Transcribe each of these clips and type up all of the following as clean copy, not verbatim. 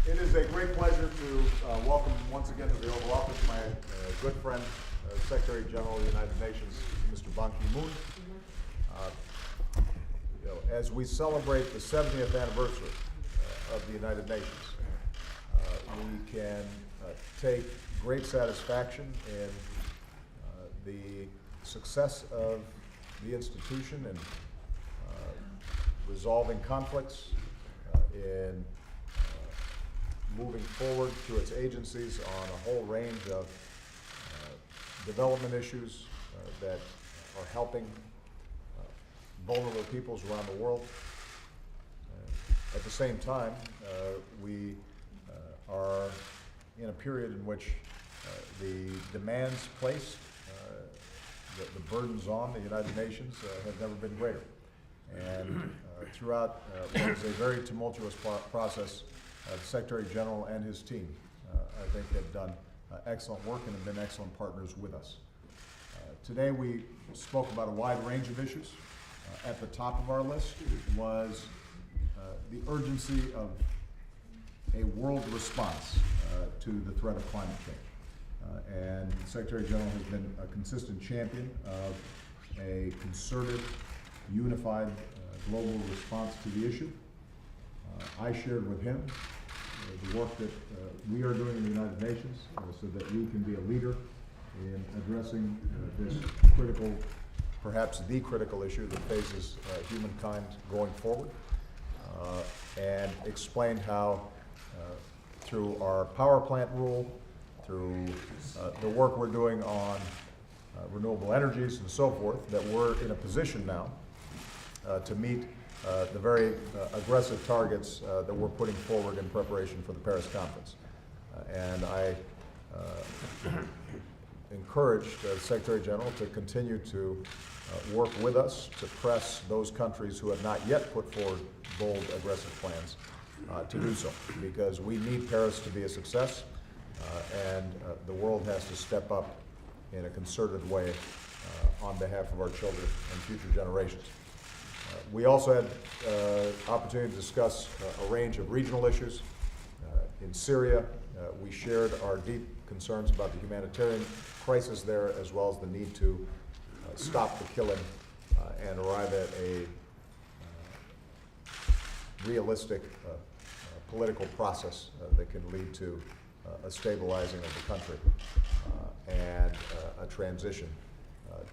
It is a great pleasure to welcome once again to the Oval Office my good friend, Secretary General of the United Nations, Mr. Ban Ki-moon. As we celebrate the 70th anniversary of the United Nations, we can take great satisfaction in the success of the institution in resolving conflicts, in moving forward through its agencies on a whole range of development issues that are helping vulnerable peoples around the world. At the same time, we are in a period in which the demands placed, the burdens on the United Nations have never been greater. And throughout what is a very tumultuous process, the Secretary General and his team, I think, have done excellent work and have been excellent partners with us. Today we spoke about a wide range of issues. At the top of our list was the urgency of a world response to the threat of climate change. And the Secretary General has been a consistent champion of a concerted, unified global response to the issue. I shared with him the work that we are doing in the United Nations so that we can be a leader in addressing this critical, perhaps the critical issue that faces humankind going forward, and explained how through our power plant rule, through the work we're doing on renewable energies and so forth, that we're in a position now to meet the very aggressive targets that we're putting forward in preparation for the Paris conference. And I encouraged the Secretary General to continue to work with us to press those countries who have not yet put forward bold, aggressive plans to do so, because we need Paris to be a success, and the world has to step up in a concerted way on behalf of our children and future generations. We also had opportunity to discuss a range of regional issues. In Syria, we shared our deep concerns about the humanitarian crisis there, as well as the need to stop the killing and arrive at a realistic political process that can lead to a stabilizing of the country and a transition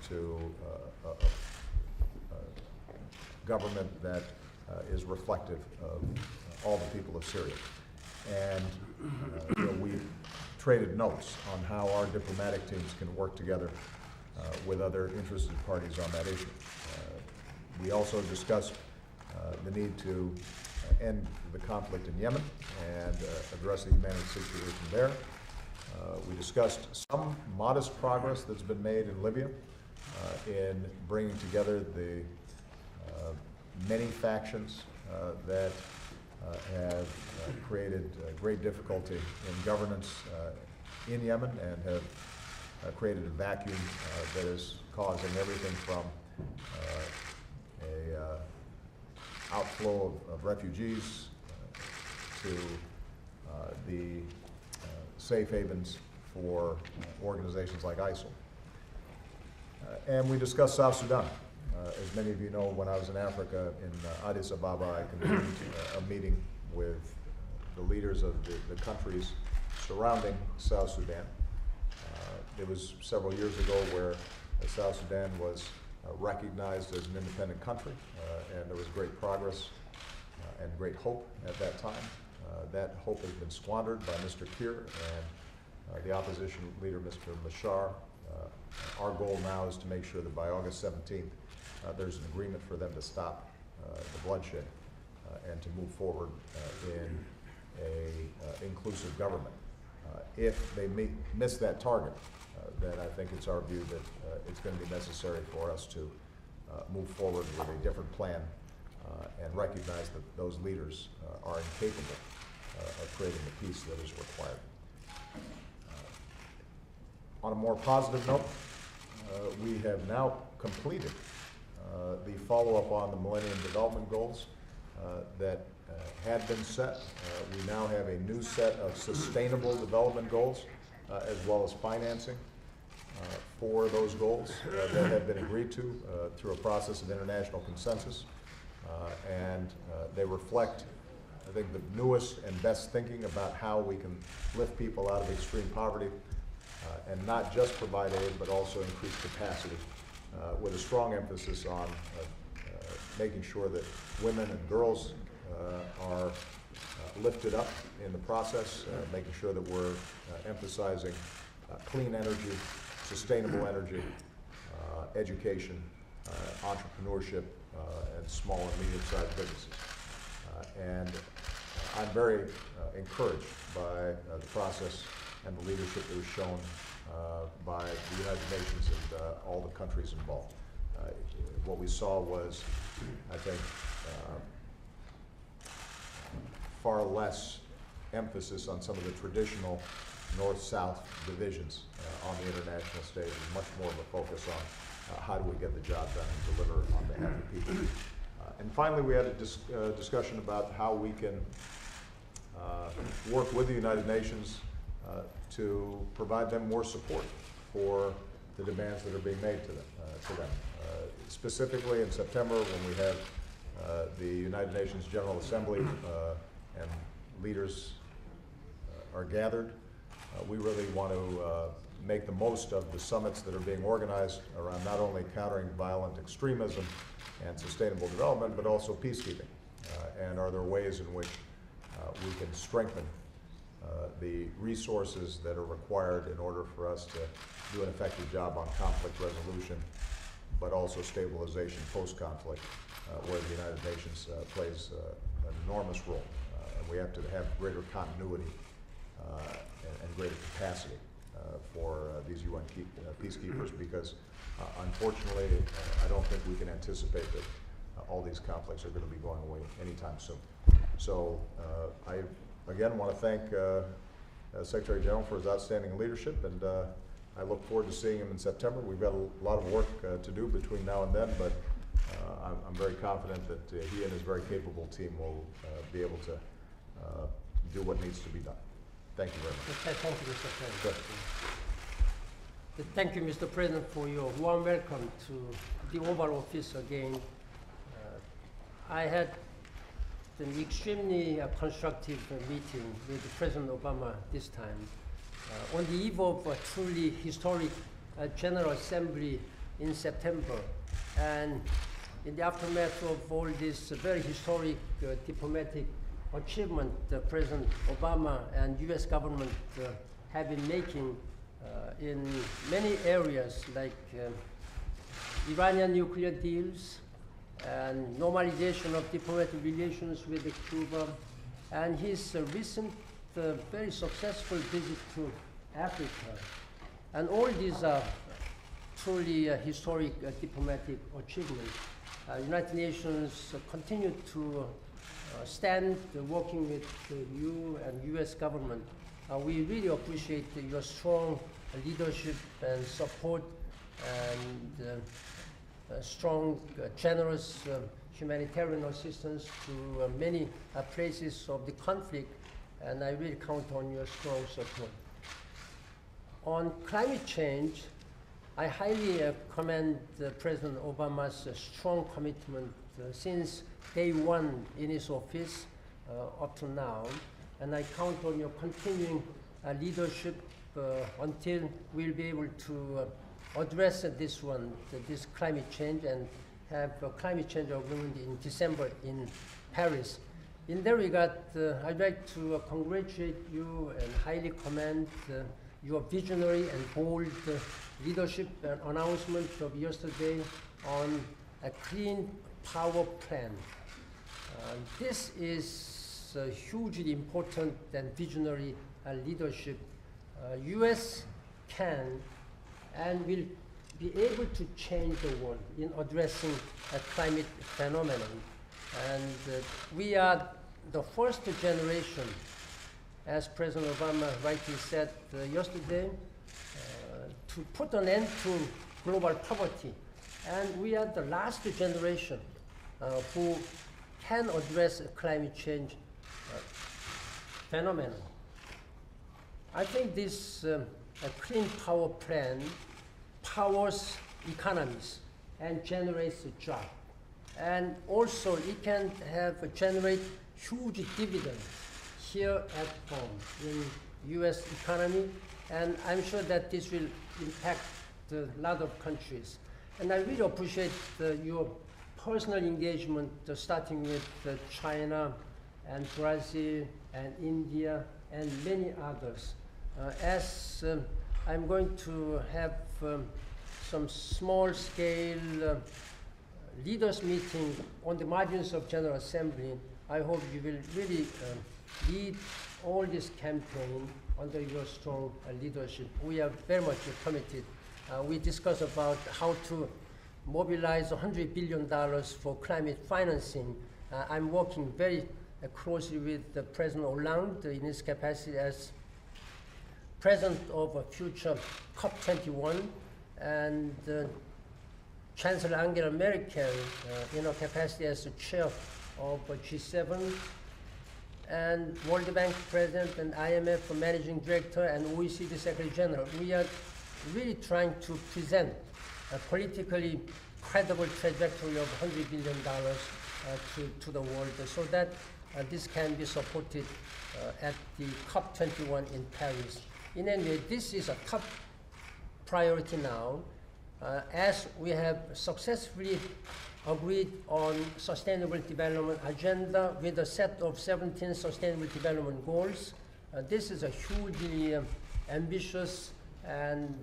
to a government that is reflective of all the people of Syria. And we traded notes on how our diplomatic teams can work together with other interested parties on that issue. We also discussed the need to end the conflict in Yemen and address the humanitarian situation there. We discussed some modest progress that's been made in Libya in bringing together the many factions that have created great difficulty in governance in Yemen and have created a vacuum that is causing everything from a outflow of refugees to the safe havens for organizations like ISIL. And we discussed South Sudan. As many of you know, when I was in Africa in Addis Ababa, I convened a meeting with the leaders of the countries surrounding South Sudan. It was several years ago where South Sudan was recognized as an independent country, and there was great progress and great hope at that time. That hope has been squandered by Mr. Kiir and the opposition leader, Mr. Machar. Our goal now is to make sure that by August 17th, there's an agreement for them to stop the bloodshed and to move forward in a inclusive government. If they miss that target, then I think it's our view that it's going to be necessary for us to move forward with a different plan and recognize that those leaders are incapable of creating the peace that is required. On a more positive note, we have now completed the follow-up on the Millennium Development Goals that had been set. We now have a new set of sustainable development goals, as well as financing for those goals that have been agreed to through a process of international consensus. And they reflect, I think, the newest and best thinking about how we can lift people out of extreme poverty and not just provide aid, but also increase capacity, with a strong emphasis on making sure that women and girls are lifted up in the process, making sure that we're emphasizing clean energy, sustainable energy, education, entrepreneurship, and small and medium-sized businesses. And I'm very encouraged by the process and the leadership that was shown by the United Nations and all the countries involved. What we saw was, I think, far less emphasis on some of the traditional north-south divisions on the international stage, and much more of a focus on how do we get the job done and deliver on behalf of people. And finally, we had a discussion about how we can work with the United Nations to provide them more support for the demands that are being made to them. Specifically in September, when we have the United Nations General Assembly and leaders are gathered, we really want to make the most of the summits that are being organized around not only countering violent extremism and sustainable development, but also peacekeeping. And are there ways in which we can strengthen the resources that are required in order for us to do an effective job on conflict resolution, but also stabilization post-conflict, where the United Nations plays an enormous role. And we have to have greater continuity and greater capacity for these UN peacekeepers, because unfortunately, I don't think we can anticipate that all these conflicts are going to be going away anytime soon. So I again want to thank Secretary General for his outstanding leadership, and I look forward to seeing him in September. We've got a lot of work to do between now and then, but I'm very confident that he and his very capable team will be able to do what needs to be done. Thank you very much. Thank you, Mr. President. Thank you, Mr. President, for your warm welcome to the Oval Office again. I had an extremely constructive meeting with President Obama this time. On the eve of a truly historic General Assembly in September, and in the aftermath of all this very historic diplomatic achievement President Obama and U.S. government have been making in many areas, like Iranian nuclear deals and normalization of diplomatic relations with Cuba, and his recent very successful visit to Africa. And all these are truly historic diplomatic achievements. United Nations continue to stand working with you and U.S. government. We really appreciate your strong leadership and support, and strong, generous humanitarian assistance to many places of the conflict, and I really count on your strong support. On climate change, I highly commend President Obama's strong commitment since day one in his office up to now, and I count on your continuing leadership until we'll be able to address this climate change, and have a climate change agreement in December in Paris. In that regard, I'd like to congratulate you and highly commend your visionary and bold leadership and announcement of yesterday on a clean power plan. This is hugely important and visionary leadership. U.S. can and will be able to change the world in addressing a climate phenomenon. And we are the first generation, as President Obama rightly said yesterday, to put an end to global poverty. And we are the last generation who can address climate change phenomenon. I think this clean power plan powers economies and generates a job. And also it can generate huge dividends here at home in US economy, and I'm sure that this will impact a lot of countries. And I really appreciate your personal engagement, starting with China and Brazil and India and many others. As I'm going to have some small-scale leaders meeting on the margins of General Assembly, I hope you will really lead all this campaign under your strong leadership. We are very much committed. We discussed about how to mobilize $100 billion for climate financing. I'm working very closely with President Hollande in his capacity as president of a future COP21, and Chancellor Angela Merkel in her capacity as the chair of G7, and World Bank president and IMF managing director and OECD secretary general. We are really trying to present a politically credible trajectory of $100 billion to the world, so that this can be supported at the COP21 in Paris. In any way, this is a top priority now, as we have successfully agreed on Sustainable Development Agenda with a set of 17 Sustainable Development Goals. This is a hugely ambitious and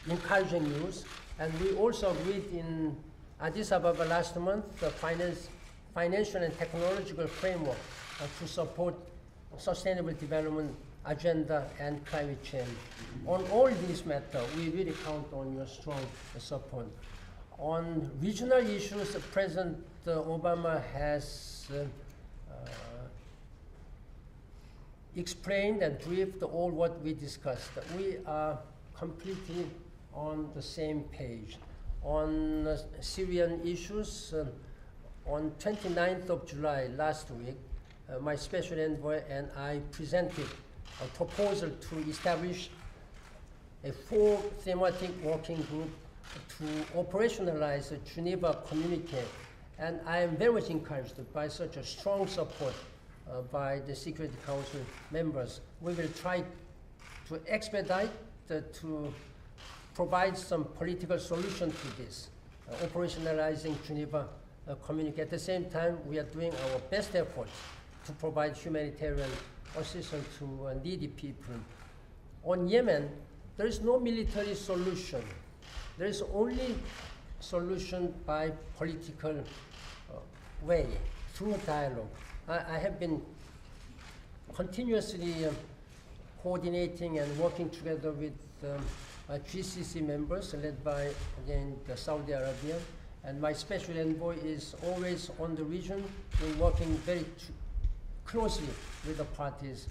encouraging news. And we also agreed in Addis Ababa last month the financial and technological framework to support Sustainable Development Agenda and climate change. On all these matters, we really count on your strong support. On regional issues, President Obama has explained and briefed all what we discussed. We are completely on the same page. On Syrian issues, on 29th of July last week, my special envoy and I presented a proposal to establish a 4 thematic working group to operationalize the Geneva Communique. And I am very much encouraged by such a strong support by the Security Council members. We will try to expedite to provide some political solution to this, operationalizing Geneva Communique. At the same time, we are doing our best efforts to provide humanitarian assistance to needy people. On Yemen, there is no military solution. There is only solution by political way, through dialogue. I have been continuously coordinating and working together with GCC members, led by, again, Saudi Arabia. And my special envoy is always on the region. We're working very closely with the parties.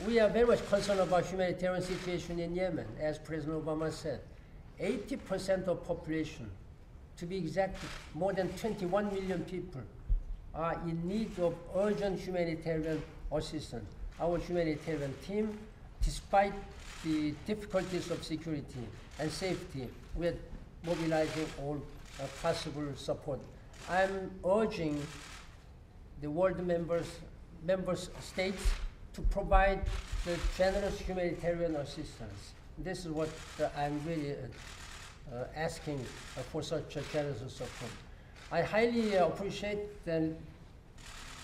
We are very much concerned about humanitarian situation in Yemen, as President Obama said. 80% of population, to be exact, more than 21 million people are in need of urgent humanitarian assistance. Our humanitarian team, despite the difficulties of security and safety, we are mobilizing all possible support. I'm urging the world member states to provide the generous humanitarian assistance. This is what I'm really asking for, such a generous support. I highly appreciate the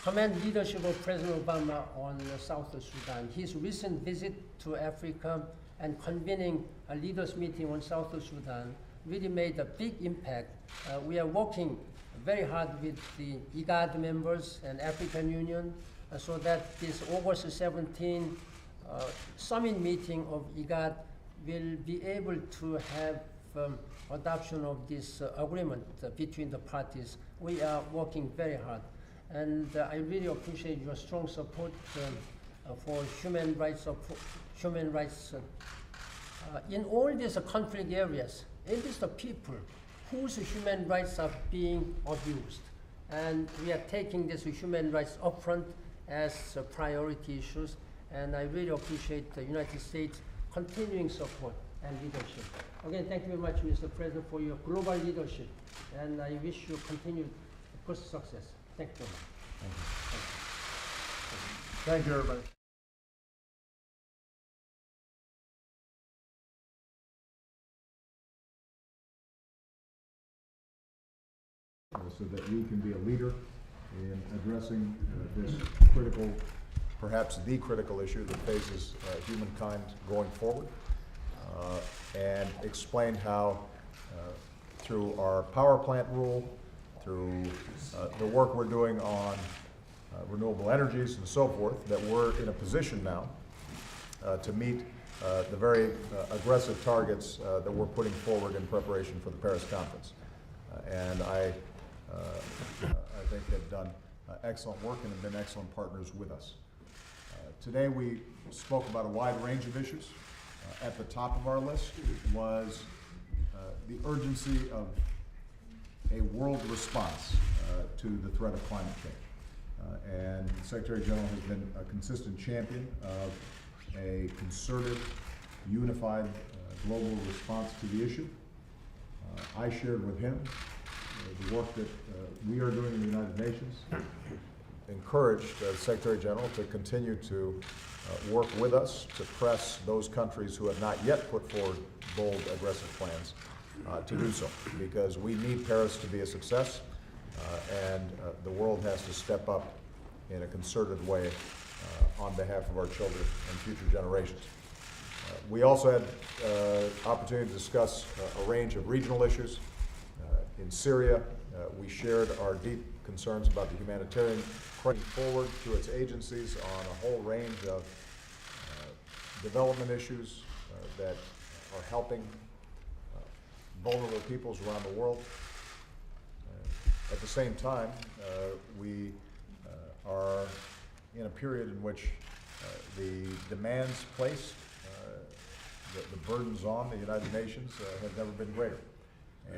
command leadership of President Obama on South Sudan. His recent visit to Africa and convening a leaders meeting on South Sudan really made a big impact. We are working very hard with the IGAD members and African Union so that this August 17 summit meeting of IGAD will be able to have adoption of this agreement between the parties. We are working very hard. And I really appreciate your strong support for human rights. In all these conflict areas, it is the people whose human rights are being abused. And we are taking this human rights upfront as priority issues, and I really appreciate the United States continuing support and leadership. Again, thank you very much, Mr. President, for your global leadership, and I wish you continued good success. Thank you very much. Thank you, everybody. So that we can be a leader in addressing this critical, perhaps the critical issue that faces humankind going forward, and explain how through our power plant rule, through the work we're doing on renewable energies and so forth, that we're in a position now to meet the very aggressive targets that we're putting forward in preparation for the Paris conference. And I think have done excellent work and have been excellent partners with us. Today we spoke about a wide range of issues. At the top of our list was the urgency of a world response to the threat of climate change. And the Secretary General has been a consistent champion of a concerted, unified global response to the issue. I shared with him the work that we are doing in the United Nations, encouraged the Secretary General to continue to work with us to press those countries who have not yet put forward bold, aggressive plans to do so, because we need Paris to be a success, and the world has to step up in a concerted way on behalf of our children and future generations. We also had opportunity to discuss a range of regional issues. In Syria, we shared our deep concerns about the humanitarian crisis forward to its agencies on a whole range of development issues that are helping vulnerable peoples around the world. At the same time, we are in a period in which the demands placed, the burdens on the United Nations have never been greater.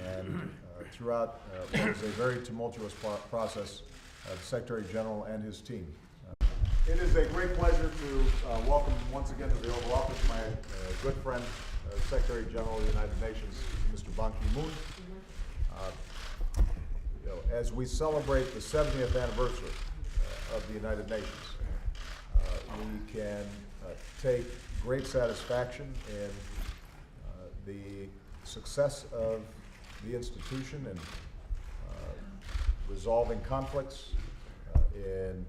And throughout what was a very tumultuous process, the Secretary General and his team. It is a great pleasure to welcome once again to the Oval Office my good friend, Secretary General of the United Nations, Mr. Ban Ki-moon. As we celebrate the 70th anniversary of the United Nations, we can take great satisfaction in the success of the institution in resolving conflicts, in